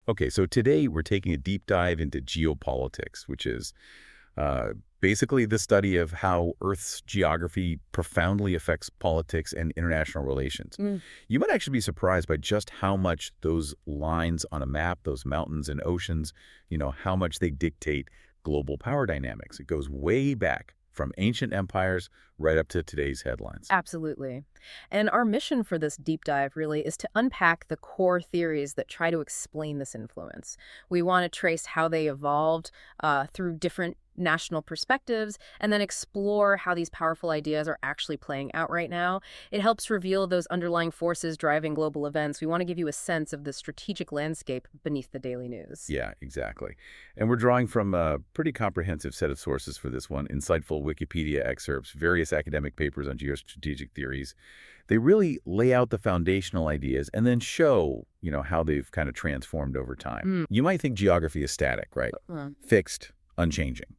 Okay, so today we're taking a deep dive into geopolitics, which is uh, basically the study of how Earth's geography profoundly affects politics and international relations. Mm. You might actually be surprised by just how much those lines on a map, those mountains and oceans, how much they dictate global power dynamics. It goes way back from ancient empires right up to today's headlines. Absolutely. And our mission for this deep dive really is to unpack the core theories that try to explain this influence. We want to trace how they evolved through different national perspectives and then explore how these powerful ideas are actually playing out right now. It helps reveal those underlying forces driving global events. We want to give you a sense of the strategic landscape beneath the daily news. Yeah, exactly. And we're drawing from a pretty comprehensive set of sources for this one, insightful Wikipedia excerpts, various academic papers on geostrategic theories. They really lay out the foundational ideas and then show, how they've kind of transformed over time. Mm. You might think geography is static, right? Fixed, unchanging.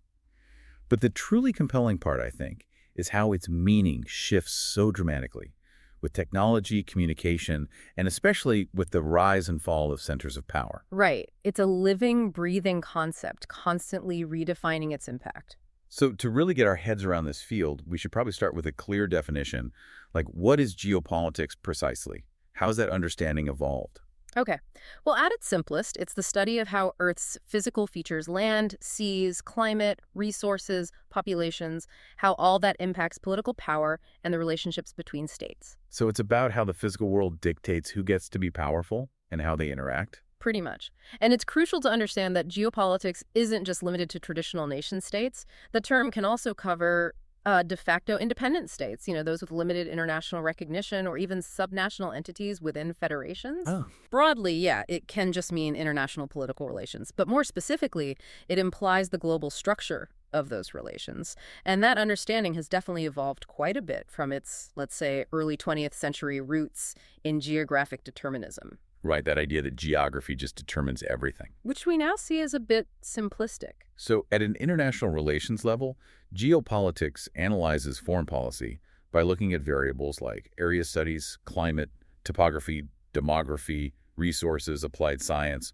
But the truly compelling part, I think, is how its meaning shifts so dramatically with technology, communication, and especially with the rise and fall of centers of power. Right. It's a living, breathing concept, constantly redefining its impact. So to really get our heads around this field, we should probably start with a clear definition. Like, what is geopolitics precisely? How has that understanding evolved? Okay. Well, at its simplest, it's the study of how Earth's physical features, land, seas, climate, resources, populations, how all that impacts political power and the relationships between states. So it's about how the physical world dictates who gets to be powerful and how they interact? Pretty much. And it's crucial to understand that geopolitics isn't just limited to traditional nation states. The term can also cover de facto independent states, those with limited international recognition or even subnational entities within federations. Oh. Broadly, yeah, it can just mean international political relations. But more specifically, it implies the global structure of those relations. And that understanding has definitely evolved quite a bit from its, let's say, early 20th century roots in geographic determinism. Right, that idea that geography just determines everything. Which we now see as a bit simplistic. So at an international relations level, geopolitics analyzes foreign policy by looking at variables like area studies, climate, topography, demography, resources, applied science,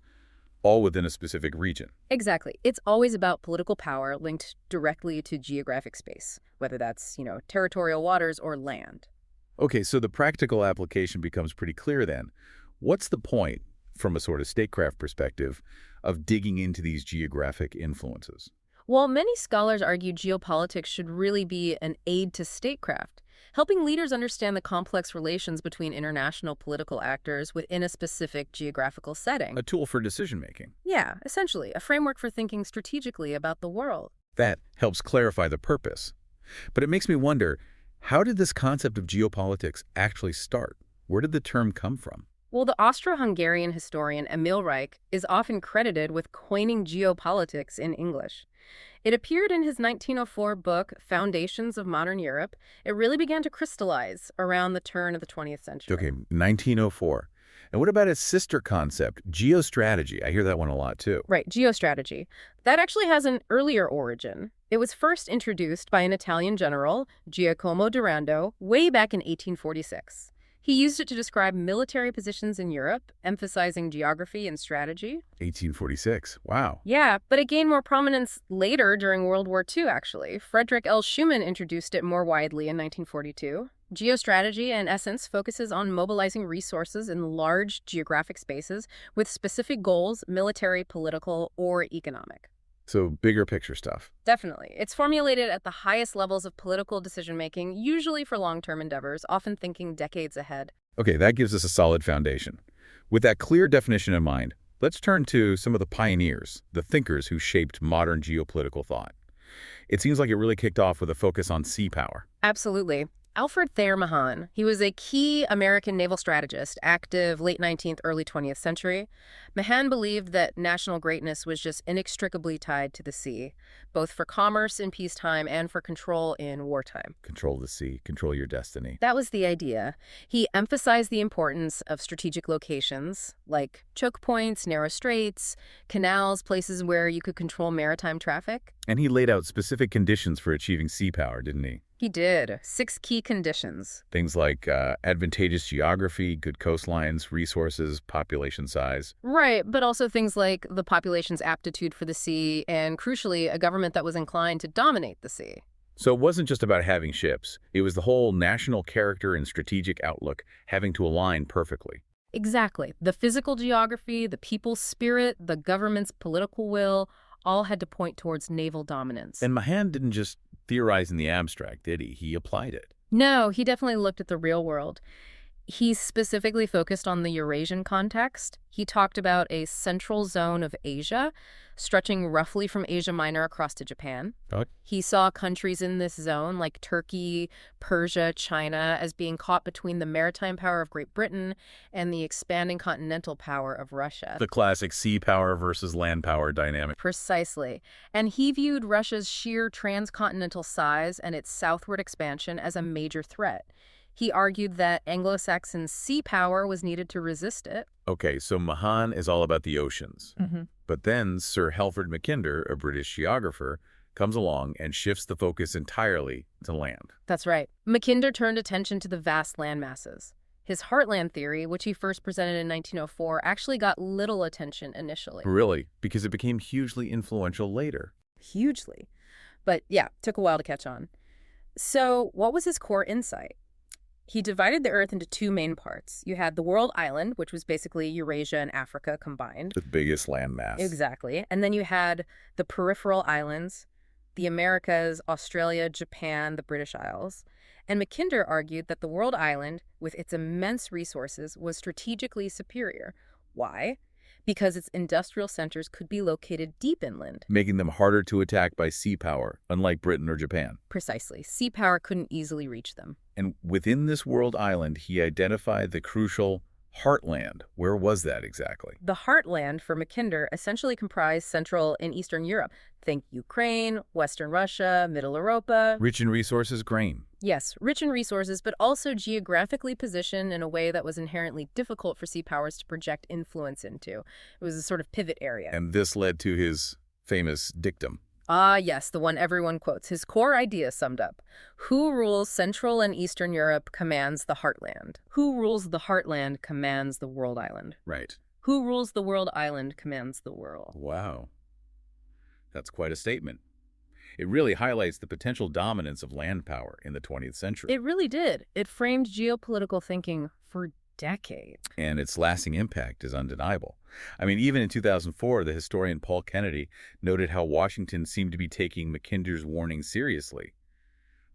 all within a specific region. Exactly. It's always about political power linked directly to geographic space, whether that's, territorial waters or land. Okay, so the practical application becomes pretty clear then. What's the point, from a sort of statecraft perspective, of digging into these geographic influences? Well, many scholars argue geopolitics should really be an aid to statecraft, helping leaders understand the complex relations between international political actors within a specific geographical setting. A tool for decision-making. Yeah, essentially, a framework for thinking strategically about the world. That helps clarify the purpose. But it makes me wonder, how did this concept of geopolitics actually start? Where did the term come from? Well, the Austro-Hungarian historian Emil Reich is often credited with coining geopolitics in English. It appeared in his 1904 book, Foundations of Modern Europe. It really began to crystallize around the turn of the 20th century. Okay, 1904. And what about its sister concept, geostrategy? I hear that one a lot, too. Right, geostrategy. That actually has an earlier origin. It was first introduced by an Italian general, Giacomo Durando, way back in 1846. He used it to describe military positions in Europe, emphasizing geography and strategy. 1846. Wow. Yeah, but it gained more prominence later during World War II, actually. Frederick L. Schuman introduced it more widely in 1942. Geostrategy, in essence, focuses on mobilizing resources in large geographic spaces with specific goals, military, political, or economic. So bigger picture stuff. Definitely. It's formulated at the highest levels of political decision-making, usually for long-term endeavors, often thinking decades ahead. Okay, that gives us a solid foundation. With that clear definition in mind, let's turn to some of the pioneers, the thinkers who shaped modern geopolitical thought. It seems like it really kicked off with a focus on sea power. Absolutely. Alfred Thayer Mahan. He was a key American naval strategist, active late 19th, early 20th century. Mahan believed that national greatness was just inextricably tied to the sea, both for commerce in peacetime and for control in wartime. Control the sea, control your destiny. That was the idea. He emphasized the importance of strategic locations, like chokepoints, narrow straits, canals, places where you could control maritime traffic. And he laid out specific conditions for achieving sea power, didn't he? He did. 6 key conditions. Things like advantageous geography, good coastlines, resources, population size. Right. Right, but also things like the population's aptitude for the sea and, crucially, a government that was inclined to dominate the sea. So it wasn't just about having ships. It was the whole national character and strategic outlook having to align perfectly. Exactly. The physical geography, the people's spirit, the government's political will, all had to point towards naval dominance. And Mahan didn't just theorize in the abstract, did he? He applied it. No, he definitely looked at the real world. He specifically focused on the Eurasian context. He talked about a central zone of Asia, stretching roughly from Asia Minor across to Japan. Okay. He saw countries in this zone, like Turkey, Persia, China, as being caught between the maritime power of Great Britain and the expanding continental power of Russia. The classic sea power versus land power dynamic. Precisely. And he viewed Russia's sheer transcontinental size and its southward expansion as a major threat. He argued that Anglo-Saxon sea power was needed to resist it. Okay, so Mahan is all about the oceans. Mm-hmm. But then Sir Halford Mackinder, a British geographer, comes along and shifts the focus entirely to land. That's right. Mackinder turned attention to the vast land masses. His Heartland theory, which he first presented in 1904, actually got little attention initially. Really? Because it became hugely influential later. Hugely. But yeah, took a while to catch on. So what was his core insight? He divided the Earth into two main parts. You had the world island, which was basically Eurasia and Africa combined. The biggest landmass. Exactly. And then you had the peripheral islands, the Americas, Australia, Japan, the British Isles. And Mackinder argued that the world island, with its immense resources, was strategically superior. Why? Because its industrial centers could be located deep inland. Making them harder to attack by sea power, unlike Britain or Japan. Precisely. Sea power couldn't easily reach them. And within this world island, he identified the crucial Heartland. Where was that exactly? The Heartland for Mackinder essentially comprised Central and Eastern Europe. Think Ukraine, Western Russia, Middle Europa. Rich in resources, grain. Yes, rich in resources, but also geographically positioned in a way that was inherently difficult for sea powers to project influence into. It was a sort of pivot area. And this led to his famous dictum. Ah, yes, the one everyone quotes. His core idea summed up. Who rules Central and Eastern Europe commands the Heartland. Who rules the Heartland commands the world island. Right. Who rules the world island commands the world. Wow. That's quite a statement. It really highlights the potential dominance of land power in the 20th century. It really did. It framed geopolitical thinking for decades. And its lasting impact is undeniable. I mean, even in 2004, the historian Paul Kennedy noted how Washington seemed to be taking Mackinder's warning seriously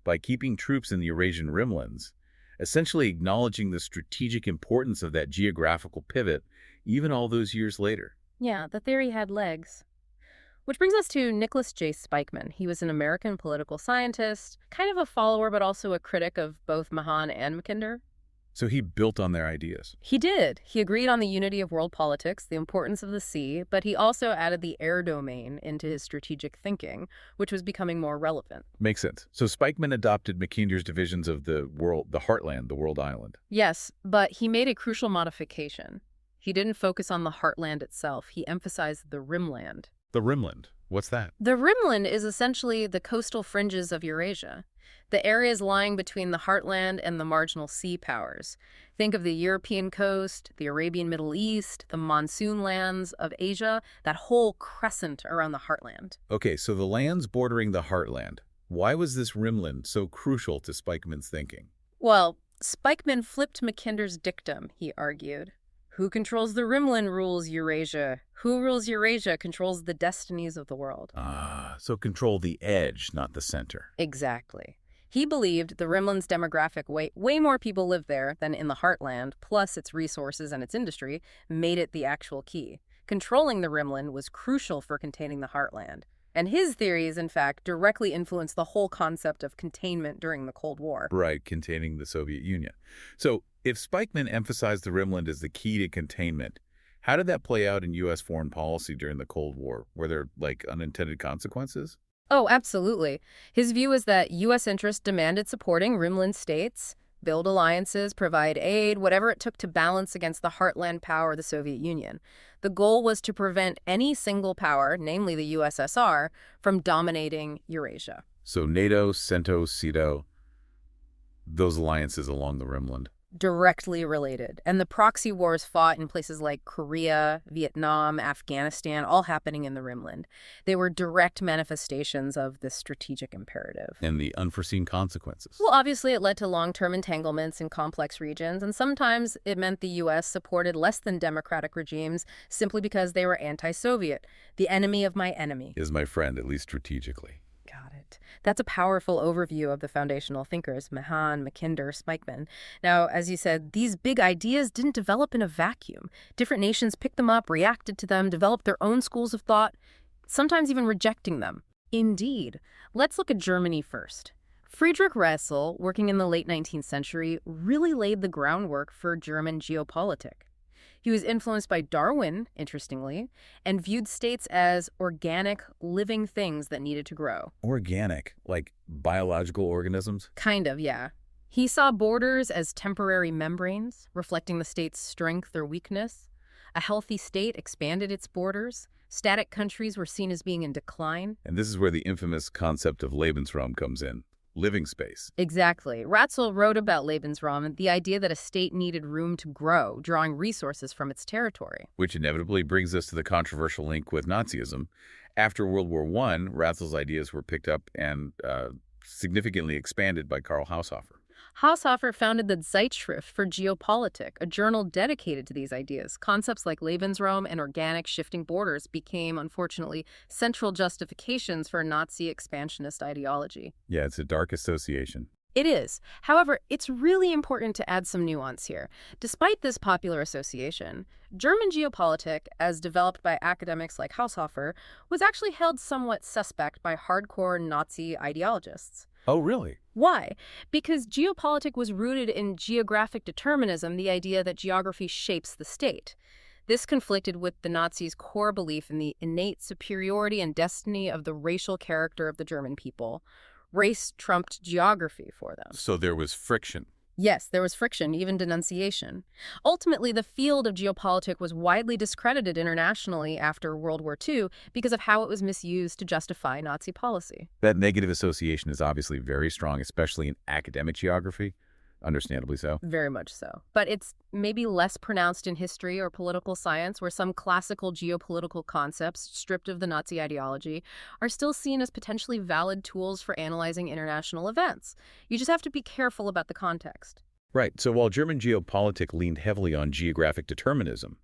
by keeping troops in the Eurasian Rimlands, essentially acknowledging the strategic importance of that geographical pivot even all those years later. Yeah, the theory had legs. Which brings us to Nicholas J. Spykman. He was an American political scientist, kind of a follower but also a critic of both Mahan and Mackinder. So he built on their ideas. He did. He agreed on the unity of world politics, the importance of the sea, but he also added the air domain into his strategic thinking, which was becoming more relevant. Makes sense. So Spykman adopted Mackinder's divisions of the Heartland, the world island. Yes, but he made a crucial modification. He didn't focus on the Heartland itself. He emphasized the Rimland. The Rimland. What's that? The Rimland is essentially the coastal fringes of Eurasia, the areas lying between the Heartland and the marginal sea powers. Think of the European coast, the Arabian Middle East, the monsoon lands of Asia, that whole crescent around the Heartland. Okay, so the lands bordering the Heartland. Why was this Rimland so crucial to Spykman's thinking? Well, Spykman flipped Mackinder's dictum, he argued. Who controls the Rimland rules Eurasia. Who rules Eurasia controls the destinies of the world. Ah, so control the edge, not the center. Exactly. He believed the Rimland's demographic way more people live there than in the Heartland, plus its resources and its industry, made it the actual key. Controlling the Rimland was crucial for containing the Heartland. And his theories, in fact, directly influenced the whole concept of containment during the Cold War. Right, containing the Soviet Union. So if Spykman emphasized the Rimland as the key to containment, how did that play out in U.S. foreign policy during the Cold War? Were there, unintended consequences? Oh, absolutely. His view was that U.S. interests demanded supporting Rimland states, build alliances, provide aid, whatever it took to balance against the Heartland power of the Soviet Union. The goal was to prevent any single power, namely the USSR, from dominating Eurasia. So NATO, CENTO, CETO, those alliances along the Rimland. Directly related. And the proxy wars fought in places like Korea, Vietnam, Afghanistan, all happening in the Rimland. They were direct manifestations of this strategic imperative. And the unforeseen consequences. Well, obviously, it led to long-term entanglements in complex regions, and sometimes it meant the U.S. supported less than democratic regimes simply because they were anti-Soviet. The enemy of my enemy Is my friend, at least strategically. Got it. That's a powerful overview of the foundational thinkers, Mahan, Mackinder, Spykman. Now, as you said, these big ideas didn't develop in a vacuum. Different nations picked them up, reacted to them, developed their own schools of thought, sometimes even rejecting them. Indeed. Let's look at Germany first. Friedrich Russell, working in the late 19th century, really laid the groundwork for German geopolitics. He was influenced by Darwin, interestingly, and viewed states as organic, living things that needed to grow. Organic, like biological organisms? Kind of, yeah. He saw borders as temporary membranes, reflecting the state's strength or weakness. A healthy state expanded its borders. Static countries were seen as being in decline. And this is where the infamous concept of Lebensraum comes in. Living space. Exactly. Ratzel wrote about Lebensraum, the idea that a state needed room to grow, drawing resources from its territory. Which inevitably brings us to the controversial link with Nazism. After World War I, Ratzel's ideas were picked up and significantly expanded by Karl Haushofer. Haushofer founded the Zeitschrift for Geopolitik, a journal dedicated to these ideas. Concepts like Lebensraum and organic shifting borders became, unfortunately, central justifications for Nazi expansionist ideology. Yeah, it's a dark association. It is. However, it's really important to add some nuance here. Despite this popular association, German geopolitik, as developed by academics like Haushofer, was actually held somewhat suspect by hardcore Nazi ideologists. Oh, really? Why? Because geopolitik was rooted in geographic determinism, the idea that geography shapes the state. This conflicted with the Nazis' core belief in the innate superiority and destiny of the racial character of the German people. Race trumped geography for them. So there was friction. Yes, there was friction, even denunciation. Ultimately, the field of geopolitik was widely discredited internationally after World War II because of how it was misused to justify Nazi policy. That negative association is obviously very strong, especially in academic geography. Understandably so. Very much so. But it's maybe less pronounced in history or political science, where some classical geopolitical concepts, stripped of the Nazi ideology, are still seen as potentially valid tools for analyzing international events. You just have to be careful about the context. Right. So while German geopolitik leaned heavily on geographic determinism,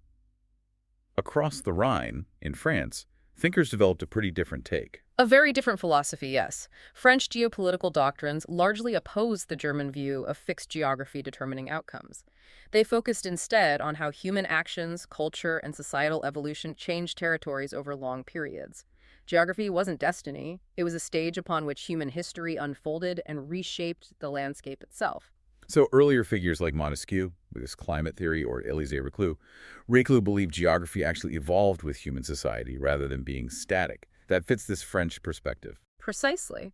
across the Rhine, in France, thinkers developed a pretty different take. A very different philosophy, yes. French geopolitical doctrines largely opposed the German view of fixed geography determining outcomes. They focused instead on how human actions, culture, and societal evolution changed territories over long periods. Geography wasn't destiny. It was a stage upon which human history unfolded and reshaped the landscape itself. So earlier figures like Montesquieu, with his climate theory, or Élisée Reclus believed geography actually evolved with human society rather than being static. That fits this French perspective. Precisely.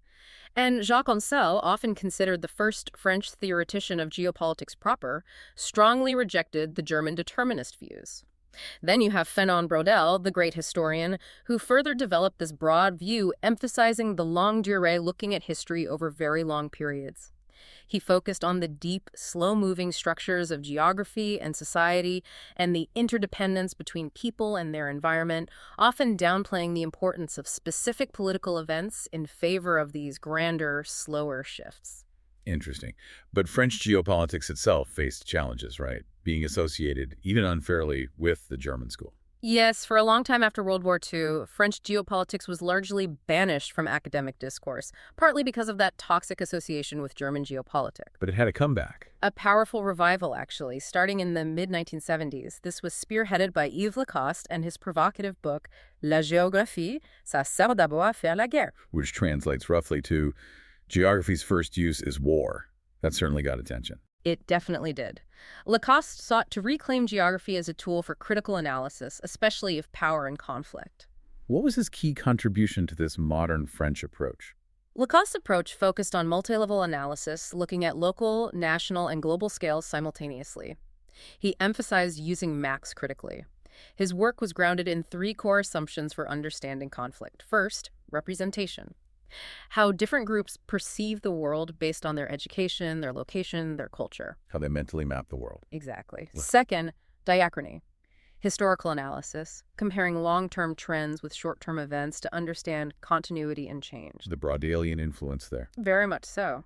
And Jacques Ancel, often considered the first French theoretician of geopolitics proper, strongly rejected the German determinist views. Then you have Fernand Braudel, the great historian, who further developed this broad view, emphasizing the longue durée, looking at history over very long periods. He focused on the deep, slow-moving structures of geography and society and the interdependence between people and their environment, often downplaying the importance of specific political events in favor of these grander, slower shifts. Interesting. But French geopolitics itself faced challenges, right? Being associated, even unfairly, with the German school. Yes, for a long time after World War II, French geopolitics was largely banished from academic discourse, partly because of that toxic association with German geopolitics. But it had a comeback. A powerful revival, actually, starting in the mid-1970s. This was spearheaded by Yves Lacoste and his provocative book, La géographie, ça sert d'abord à faire la guerre. Which translates roughly to, geography's first use is war. That certainly got attention. It definitely did. Lacoste sought to reclaim geography as a tool for critical analysis, especially of power and conflict. What was his key contribution to this modern French approach? Lacoste's approach focused on multi-level analysis, looking at local, national, and global scales simultaneously. He emphasized using maps critically. His work was grounded in three core assumptions for understanding conflict. First, representation. How different groups perceive the world based on their education, their location, their culture. How they mentally map the world. Exactly. Second, diachrony. Historical analysis, comparing long-term trends with short-term events to understand continuity and change. The Broadalian influence there. Very much so.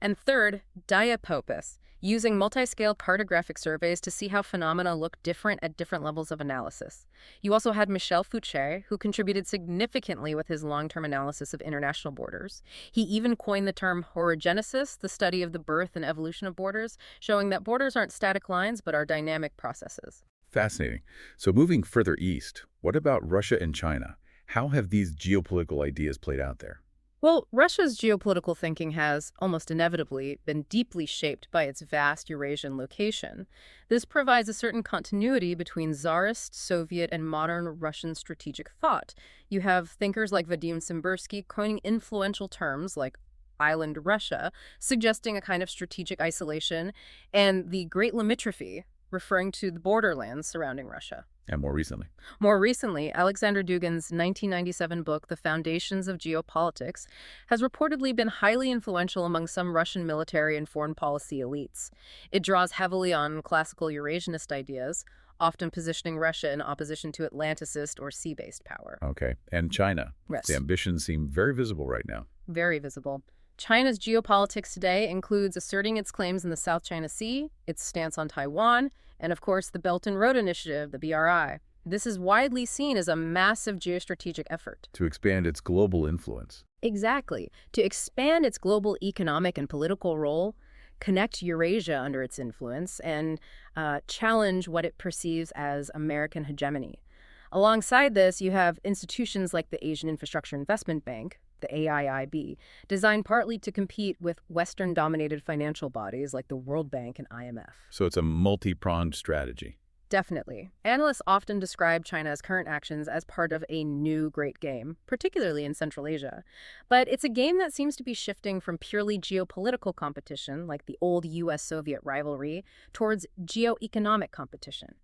And third, diapopus, using multi-scale cartographic surveys to see how phenomena look different at different levels of analysis. You also had Michel Fouché, who contributed significantly with his long-term analysis of international borders. He even coined the term horogenesis, the study of the birth and evolution of borders, showing that borders aren't static lines but are dynamic processes. Fascinating. So moving further east, what about Russia and China? How have these geopolitical ideas played out there? Well, Russia's geopolitical thinking has, almost inevitably, been deeply shaped by its vast Eurasian location. This provides a certain continuity between Tsarist, Soviet, and modern Russian strategic thought. You have thinkers like Vadim Tsimbursky coining influential terms like island Russia, suggesting a kind of strategic isolation, and the Great Limitrophy, referring to the borderlands surrounding Russia. And more recently? More recently, Alexander Dugin's 1997 book, The Foundations of Geopolitics, has reportedly been highly influential among some Russian military and foreign policy elites. It draws heavily on classical Eurasianist ideas, often positioning Russia in opposition to Atlanticist or sea-based power. Okay. And China? Yes. The ambitions seem very visible right now. Very visible. China's geopolitics today includes asserting its claims in the South China Sea, its stance on Taiwan, and of course the Belt and Road Initiative, the BRI. This is widely seen as a massive geostrategic effort. To expand its global influence. Exactly. To expand its global economic and political role, connect Eurasia under its influence, and challenge what it perceives as American hegemony. Alongside this, you have institutions like the Asian Infrastructure Investment Bank, the AIIB, designed partly to compete with Western-dominated financial bodies like the World Bank and IMF. So it's a multi-pronged strategy. Definitely. Analysts often describe China's current actions as part of a new great game, particularly in Central Asia. But it's a game that seems to be shifting from purely geopolitical competition, like the old US-Soviet rivalry, towards geoeconomic competition.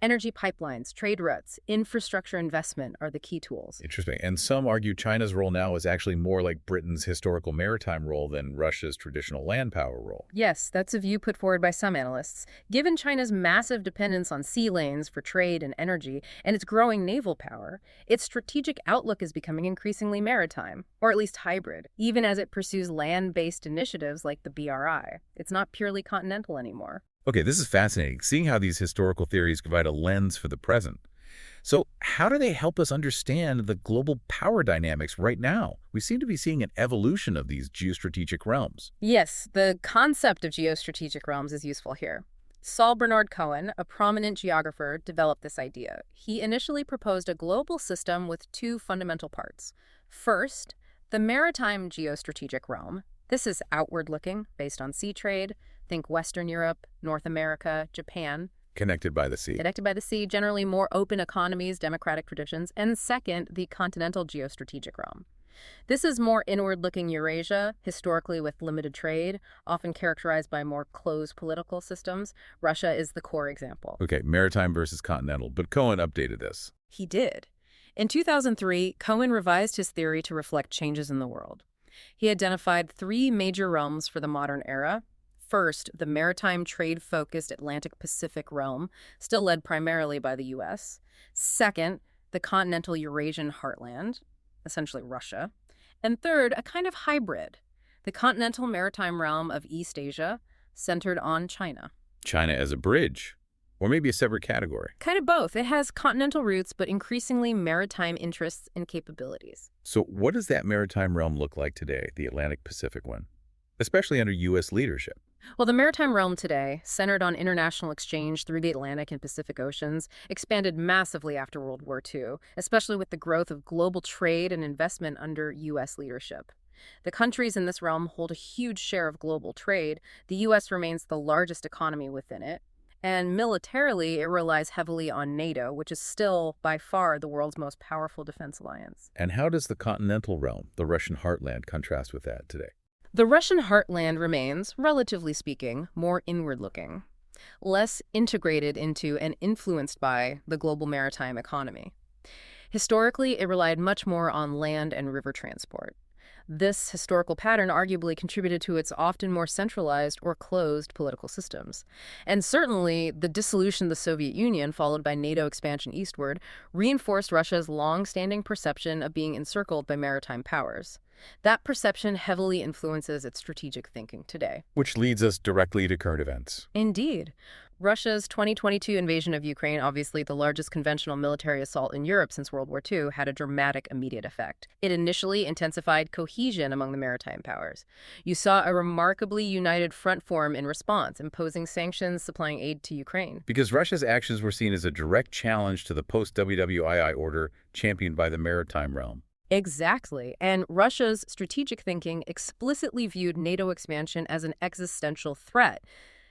Energy pipelines, trade routes, infrastructure investment are the key tools. Interesting. And some argue China's role now is actually more like Britain's historical maritime role than Russia's traditional land power role. Yes, that's a view put forward by some analysts. Given China's massive dependence on sea lanes for trade and energy, and its growing naval power, its strategic outlook is becoming increasingly maritime, or at least hybrid, even as it pursues land-based initiatives like the BRI. It's not purely continental anymore. Okay, this is fascinating, seeing how these historical theories provide a lens for the present. So how do they help us understand the global power dynamics right now? We seem to be seeing an evolution of these geostrategic realms. Yes, the concept of geostrategic realms is useful here. Saul Bernard Cohen, a prominent geographer, developed this idea. He initially proposed a global system with two fundamental parts. First, the maritime geostrategic realm. This is outward-looking, based on sea trade. Think Western Europe, North America, Japan. Connected by the sea. Connected by the sea, generally more open economies, democratic traditions. And second, the continental geostrategic realm. This is more inward-looking Eurasia, historically with limited trade, often characterized by more closed political systems. Russia is the core example. Okay, maritime versus continental, but Cohen updated this. He did. In 2003, Cohen revised his theory to reflect changes in the world. He identified three major realms for the modern era. First, the maritime trade-focused Atlantic-Pacific realm, still led primarily by the U.S. Second, the continental Eurasian heartland, essentially Russia. And third, a kind of hybrid, the continental maritime realm of East Asia, centered on China. China as a bridge, or maybe a separate category. Kind of both. It has continental roots, but increasingly maritime interests and capabilities. So what does that maritime realm look like today, the Atlantic-Pacific one, especially under U.S. leadership? Well, the maritime realm today, centered on international exchange through the Atlantic and Pacific Oceans, expanded massively after World War II, especially with the growth of global trade and investment under U.S. leadership. The countries in this realm hold a huge share of global trade. The U.S. remains the largest economy within it. And militarily, it relies heavily on NATO, which is still, by far, the world's most powerful defense alliance. And how does the continental realm, the Russian heartland, contrast with that today? The Russian heartland remains, relatively speaking, more inward-looking, less integrated into and influenced by the global maritime economy. Historically, it relied much more on land and river transport. This historical pattern arguably contributed to its often more centralized or closed political systems. And certainly, the dissolution of the Soviet Union, followed by NATO expansion eastward, reinforced Russia's long-standing perception of being encircled by maritime powers. That perception heavily influences its strategic thinking today. Which leads us directly to current events. Indeed. Russia's 2022 invasion of Ukraine, obviously the largest conventional military assault in Europe since World War II, had a dramatic immediate effect. It initially intensified cohesion among the maritime powers. You saw a remarkably united front form in response, imposing sanctions, supplying aid to Ukraine. Because Russia's actions were seen as a direct challenge to the post-WWII order championed by the maritime realm. Exactly. And Russia's strategic thinking explicitly viewed NATO expansion as an existential threat,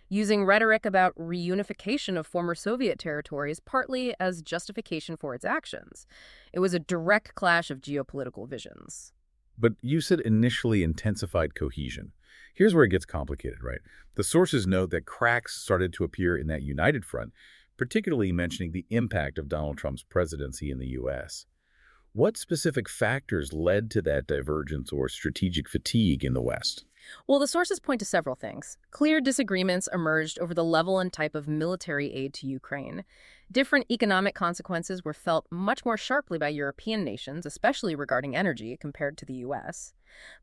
using rhetoric about reunification of former Soviet territories partly as justification for its actions. It was a direct clash of geopolitical visions. But you said initially intensified cohesion. Here's where it gets complicated, right? The sources note that cracks started to appear in that united front, particularly mentioning the impact of Donald Trump's presidency in the U.S. What specific factors led to that divergence or strategic fatigue in the West? Well, the sources point to several things. Clear disagreements emerged over the level and type of military aid to Ukraine. Different economic consequences were felt much more sharply by European nations, especially regarding energy, compared to the U.S.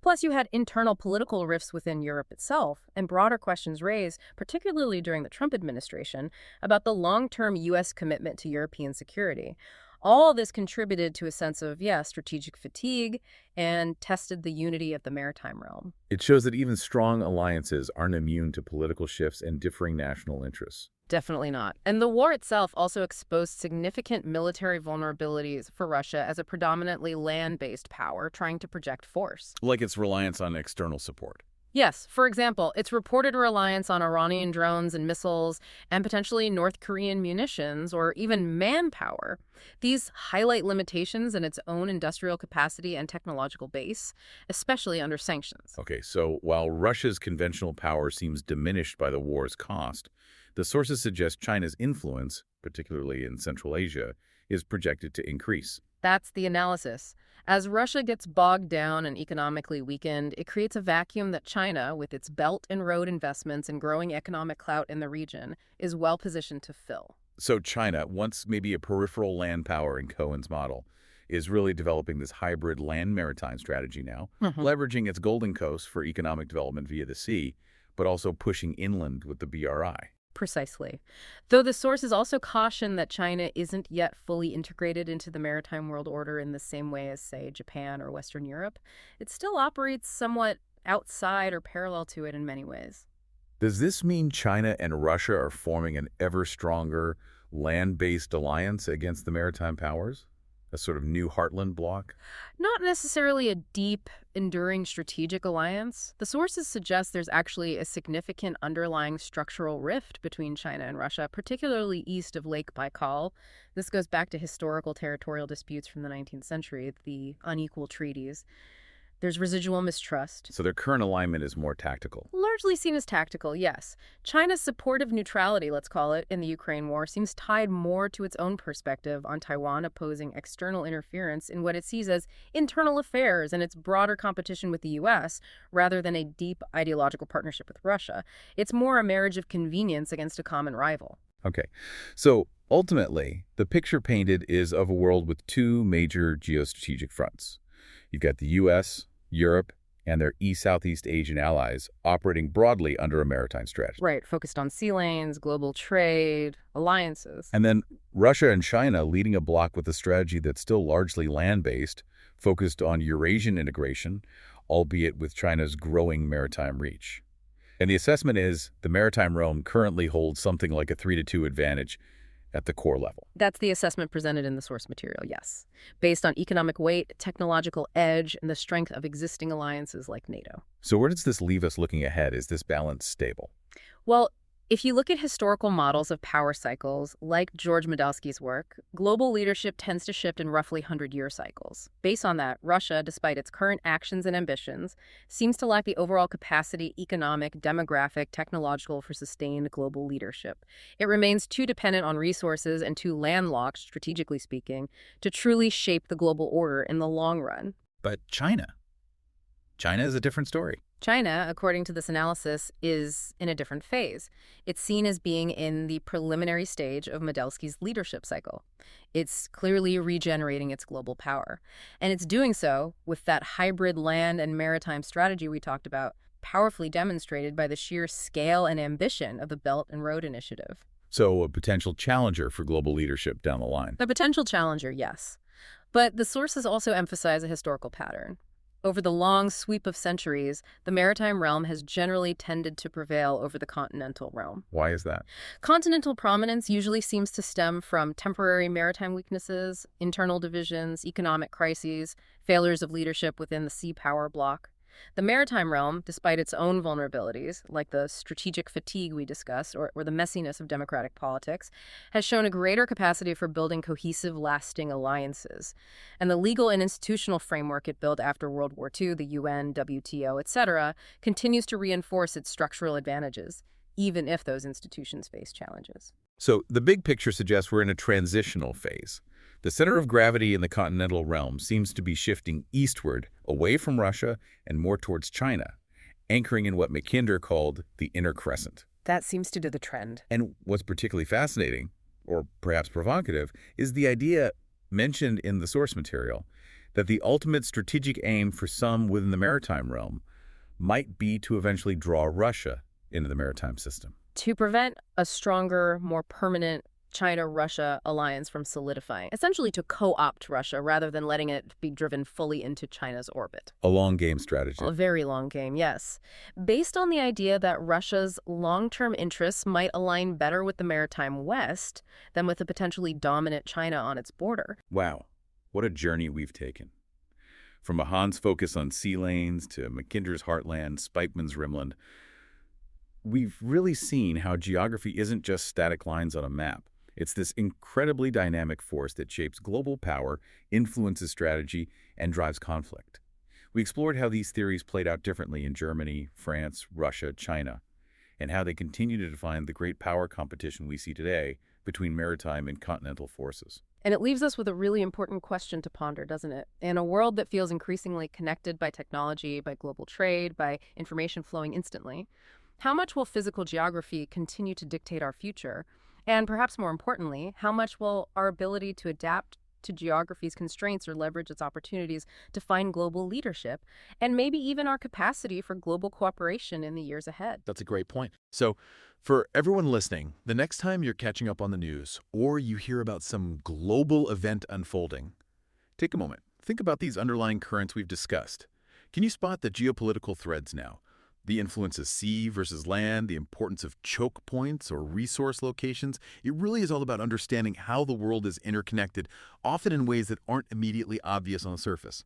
Plus, you had internal political rifts within Europe itself, and broader questions raised, particularly during the Trump administration, about the long-term U.S. commitment to European security. All this contributed to a sense of, strategic fatigue and tested the unity of the maritime realm. It shows that even strong alliances aren't immune to political shifts and differing national interests. Definitely not. And the war itself also exposed significant military vulnerabilities for Russia as a predominantly land-based power trying to project force. Like its reliance on external support. Yes, for example, its reported reliance on Iranian drones and missiles and potentially North Korean munitions or even manpower. These highlight limitations in its own industrial capacity and technological base, especially under sanctions. Okay, so while Russia's conventional power seems diminished by the war's cost, the sources suggest China's influence, particularly in Central Asia, is projected to increase. That's the analysis. As Russia gets bogged down and economically weakened, it creates a vacuum that China, with its Belt and Road investments and growing economic clout in the region, is well positioned to fill. So China, once maybe a peripheral land power in Cohen's model, is really developing this hybrid land-maritime strategy now, leveraging its Golden Coast for economic development via the sea, but also pushing inland with the BRI. Precisely. Though the sources also caution that China isn't yet fully integrated into the maritime world order in the same way as, say, Japan or Western Europe, it still operates somewhat outside or parallel to it in many ways. Does this mean China and Russia are forming an ever stronger land-based alliance against the maritime powers? A sort of new Heartland bloc? Not necessarily a deep, enduring strategic alliance. The sources suggest there's actually a significant underlying structural rift between China and Russia, particularly east of Lake Baikal. This goes back to historical territorial disputes from the 19th century, the unequal treaties. There's residual mistrust. So their current alignment is more tactical. Largely seen as tactical, yes. China's supportive neutrality, let's call it, in the Ukraine war seems tied more to its own perspective on Taiwan opposing external interference in what it sees as internal affairs and its broader competition with the U.S., rather than a deep ideological partnership with Russia. It's more a marriage of convenience against a common rival. Okay, so ultimately, the picture painted is of a world with two major geostrategic fronts. You've got the U.S., Europe, and their East-Southeast Asian allies operating broadly under a maritime strategy. Right, focused on sea lanes, global trade, alliances. And then Russia and China leading a bloc with a strategy that's still largely land-based, focused on Eurasian integration, albeit with China's growing maritime reach. And the assessment is the maritime realm currently holds something like a 3-2 advantage at the core level. That's the assessment presented in the source material, yes. Based on economic weight, technological edge, and the strength of existing alliances like NATO. So where does this leave us looking ahead? Is this balance stable? Well, if you look at historical models of power cycles, like George Medelsky's work, global leadership tends to shift in roughly 100-year cycles. Based on that, Russia, despite its current actions and ambitions, seems to lack the overall capacity, economic, demographic, technological, for sustained global leadership. It remains too dependent on resources and too landlocked, strategically speaking, to truly shape the global order in the long run. But China, China is a different story. China, according to this analysis, is in a different phase. It's seen as being in the preliminary stage of Medelski's leadership cycle. It's clearly regenerating its global power. And it's doing so with that hybrid land and maritime strategy we talked about, powerfully demonstrated by the sheer scale and ambition of the Belt and Road Initiative. So a potential challenger for global leadership down the line. A potential challenger, yes. But the sources also emphasize a historical pattern. Over the long sweep of centuries, the maritime realm has generally tended to prevail over the continental realm. Why is that? Continental prominence usually seems to stem from temporary maritime weaknesses, internal divisions, economic crises, failures of leadership within the sea power bloc. The maritime realm, despite its own vulnerabilities, like the strategic fatigue we discussed or the messiness of democratic politics, has shown a greater capacity for building cohesive, lasting alliances. And the legal and institutional framework it built after World War II, the UN, WTO, etc., continues to reinforce its structural advantages, even if those institutions face challenges. So the big picture suggests we're in a transitional phase. The center of gravity in the continental realm seems to be shifting eastward, away from Russia and more towards China, anchoring in what Mackinder called the inner crescent. That seems to be the trend. And what's particularly fascinating, or perhaps provocative, is the idea mentioned in the source material that the ultimate strategic aim for some within the maritime realm might be to eventually draw Russia into the maritime system. To prevent a stronger, more permanent China-Russia alliance from solidifying, essentially to co-opt Russia rather than letting it be driven fully into China's orbit. A long game strategy. A very long game, yes. Based on the idea that Russia's long-term interests might align better with the maritime West than with a potentially dominant China on its border. Wow, what a journey we've taken. From Mahan's focus on sea lanes to Mackinder's Heartland, Spykman's Rimland, we've really seen how geography isn't just static lines on a map. It's this incredibly dynamic force that shapes global power, influences strategy, and drives conflict. We explored how these theories played out differently in Germany, France, Russia, China, and how they continue to define the great power competition we see today between maritime and continental forces. And it leaves us with a really important question to ponder, doesn't it? In a world that feels increasingly connected by technology, by global trade, by information flowing instantly, how much will physical geography continue to dictate our future? And perhaps more importantly, how much will our ability to adapt to geography's constraints or leverage its opportunities to find global leadership, and maybe even our capacity for global cooperation in the years ahead? That's a great point. So for everyone listening, the next time you're catching up on the news or you hear about some global event unfolding, take a moment. Think about these underlying currents we've discussed. Can you spot the geopolitical threads now? The influence of sea versus land, the importance of choke points or resource locations. It really is all about understanding how the world is interconnected, often in ways that aren't immediately obvious on the surface.